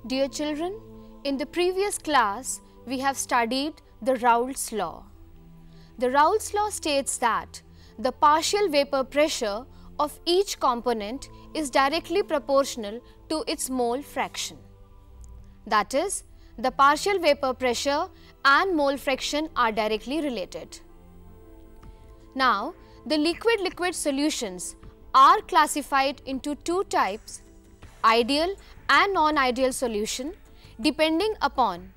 Dear children, in the previous class, we have studied the Raoult's law. The Raoult's law states that the partial vapor pressure of each component is directly proportional to its mole fraction. That is, the partial vapor pressure and mole fraction are directly related. Now, the liquid-liquid solutions are classified into two types, ideal and non-ideal solution, depending upon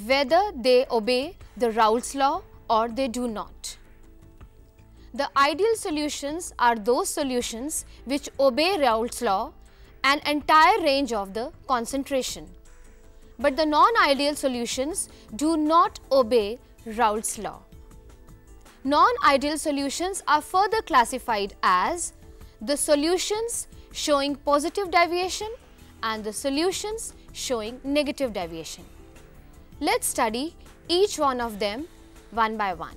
whether they obey the Raoult's law or they do not. The ideal solutions are those solutions which obey Raoult's law an entire range of the concentration. But the non-ideal solutions do not obey Raoult's law. Non-ideal solutions are further classified as the solutions showing positive deviation and the solutions showing negative deviation. Let's study each one of them one by one.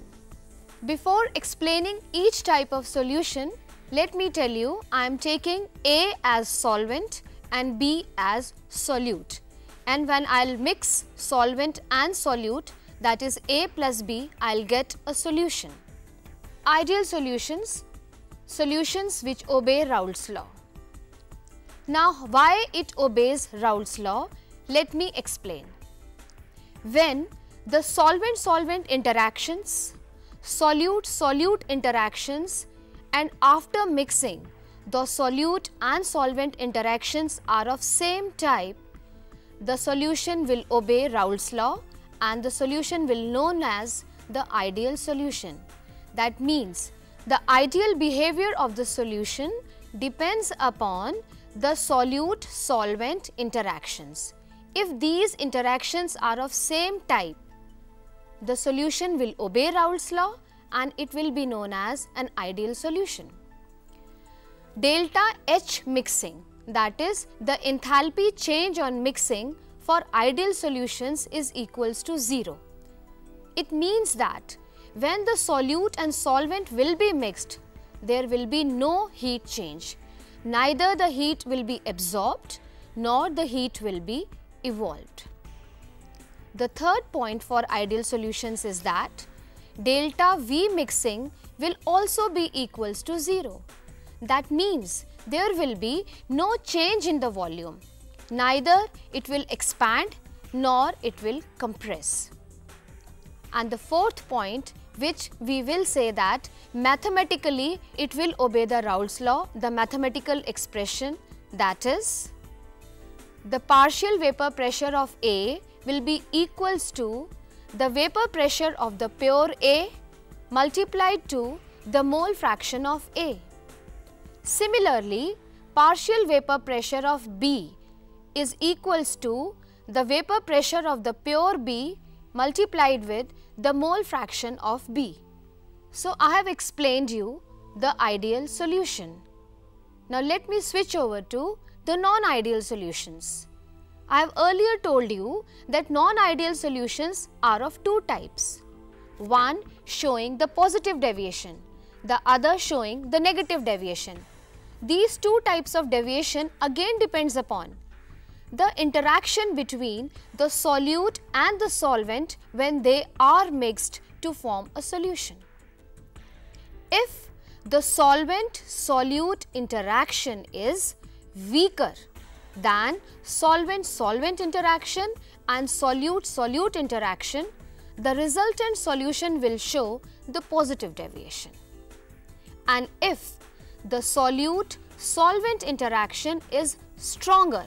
Before explaining each type of solution, let me tell you I am taking A as solvent and B as solute. And when I'll mix solvent and solute, that is A plus B, I'll get a solution. Ideal solutions, solutions which obey Raoult's law. Now, why it obeys Raoult's law? Let me explain. When the solvent-solvent interactions, solute-solute interactions, and after mixing, the solute and solvent interactions are of same type, the solution will obey Raoult's law and the solution will be known as the ideal solution. That means the ideal behavior of the solution depends upon the solute-solvent interactions. If these interactions are of same type, the solution will obey Raoult's law and it will be known as an ideal solution. Delta H mixing, that is the enthalpy change on mixing for ideal solutions is equals to 0. It means that when the solute and solvent will be mixed, there will be no heat change. Neither the heat will be absorbed nor the heat will be evolved. The third point for ideal solutions is that delta V mixing will also be equals to 0. That means there will be no change in the volume. Neither it will expand nor it will compress. And the fourth point, which we will say that mathematically it will obey the Raoult's law, the mathematical expression, that is the partial vapor pressure of A will be equals to the vapor pressure of the pure A multiplied to the mole fraction of A. Similarly, partial vapor pressure of B is equals to the vapor pressure of the pure B multiplied with the mole fraction of B. So, I have explained you the ideal solution. Now, let me switch over to the non-ideal solutions. I have earlier told you that non-ideal solutions are of two types. One showing the positive deviation, the other showing the negative deviation. These two types of deviation again depends upon the interaction between the solute and the solvent when they are mixed to form a solution. If the solvent-solute interaction is weaker than solvent-solvent interaction and solute-solute interaction, the resultant solution will show the positive deviation. And if the solute-solvent interaction is stronger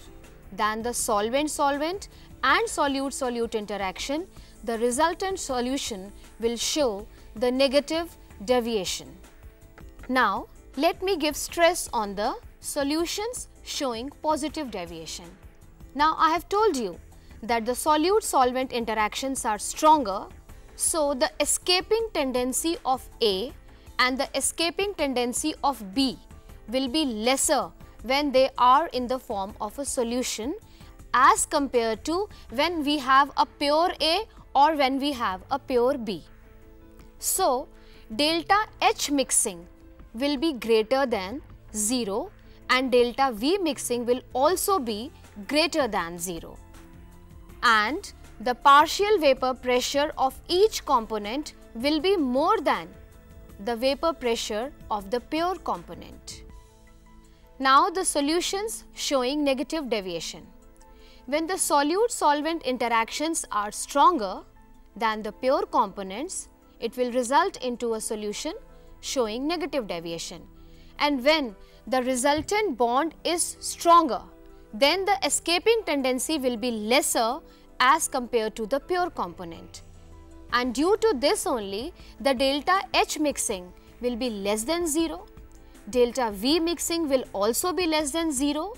than the solvent-solvent and solute-solute interaction, the resultant solution will show the negative deviation. Now, let me give stress on the solutions showing positive deviation. Now, I have told you that the solute-solvent interactions are stronger, so the escaping tendency of A and the escaping tendency of B will be lesser when they are in the form of a solution as compared to when we have a pure A or when we have a pure B. So, delta H mixing will be greater than 0 and delta V mixing will also be greater than 0. And the partial vapor pressure of each component will be more than the vapor pressure of the pure component. Now the solutions showing negative deviation. When the solute-solvent interactions are stronger than the pure components, it will result into a solution showing negative deviation. And when the resultant bond is stronger, then the escaping tendency will be lesser as compared to the pure component. And due to this only, the delta H mixing will be less than 0, delta V mixing will also be less than 0,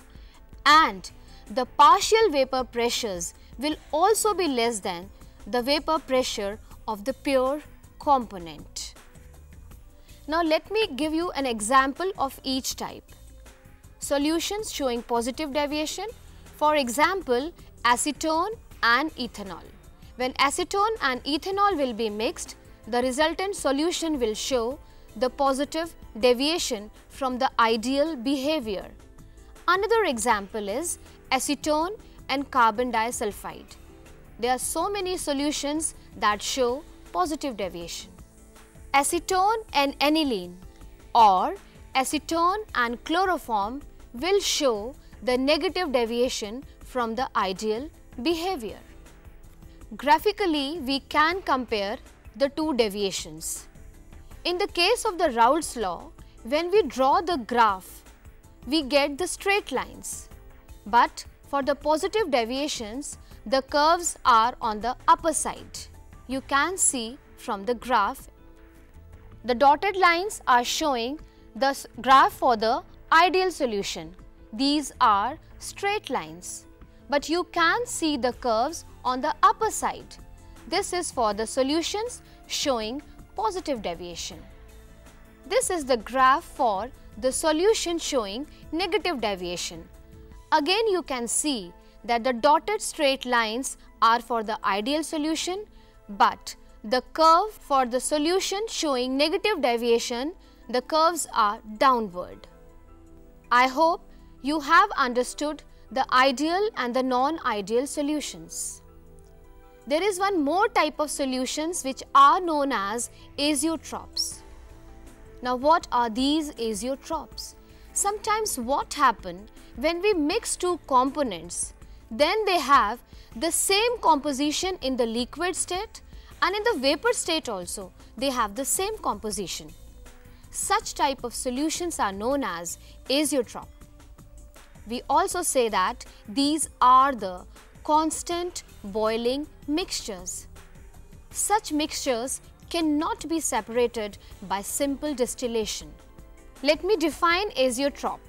and the partial vapor pressures will also be less than the vapor pressure of the pure component. Now let me give you an example of each type. Solutions showing positive deviation, for example, acetone and ethanol. When acetone and ethanol will be mixed, the resultant solution will show the positive deviation from the ideal behavior. Another example is acetone and carbon disulfide. There are so many solutions that show positive deviation. Acetone and aniline or acetone and chloroform will show the negative deviation from the ideal behavior. Graphically, we can compare the two deviations. In the case of the Raoult's law, when we draw the graph, we get the straight lines. But for the positive deviations, the curves are on the upper side. You can see from the graph, the dotted lines are showing the graph for the ideal solution. These are straight lines. But you can see the curves on the upper side. This is for the solutions showing positive deviation. This is the graph for the solution showing negative deviation. Again, you can see that the dotted straight lines are for the ideal solution, but the curve for the solution showing negative deviation, the curves are downward. I hope you have understood the ideal and the non-ideal solutions. There is one more type of solutions which are known as azeotropes. Now what are these azeotropes? Sometimes what happens when we mix two components, then they have the same composition in the liquid state and in the vapor state also they have the same composition. Such type of solutions are known as azeotrope. We also say that these are the constant boiling mixtures. Such mixtures cannot be separated by simple distillation. Let me define azeotrope.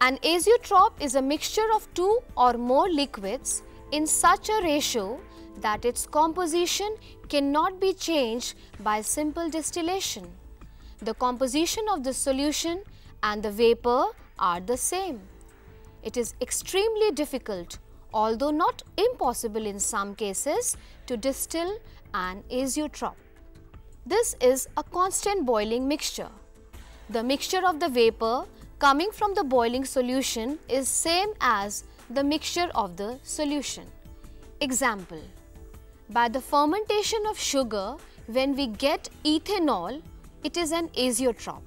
An azeotrope is a mixture of two or more liquids in such a ratio that its composition cannot be changed by simple distillation. The composition of the solution and the vapor are the same. It is extremely difficult, although not impossible in some cases, to distill an azeotrope. This is a constant boiling mixture. The mixture of the vapor coming from the boiling solution is same as the mixture of the solution. Example: by the fermentation of sugar, when we get ethanol, it is an azeotrope.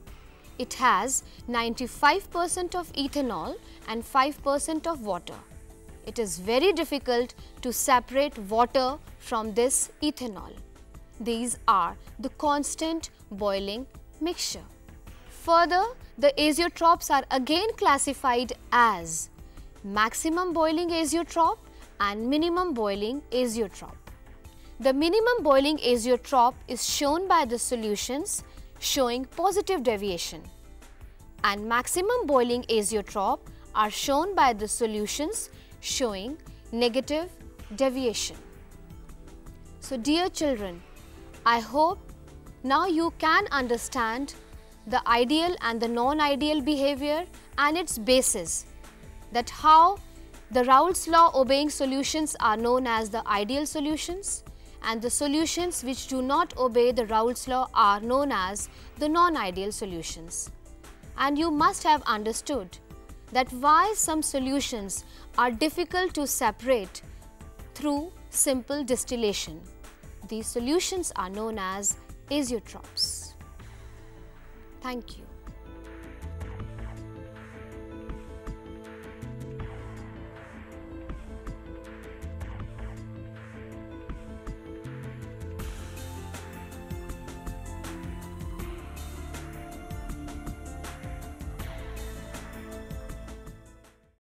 It has 95% of ethanol and 5% of water. It is very difficult to separate water from this ethanol. These are the constant boiling mixture. Further, the azeotropes are again classified as maximum boiling azeotrope and minimum boiling azeotrope. The minimum boiling azeotrope is shown by the solutions showing positive deviation, and maximum boiling azeotrope are shown by the solutions showing negative deviation. So dear children, I hope now you can understand the ideal and the non-ideal behavior and its basis, that how the Raoult's law obeying solutions are known as the ideal solutions and the solutions which do not obey the Raoult's law are known as the non-ideal solutions. And you must have understood that why some solutions are difficult to separate through simple distillation. These solutions are known as azeotrophs. Thank you.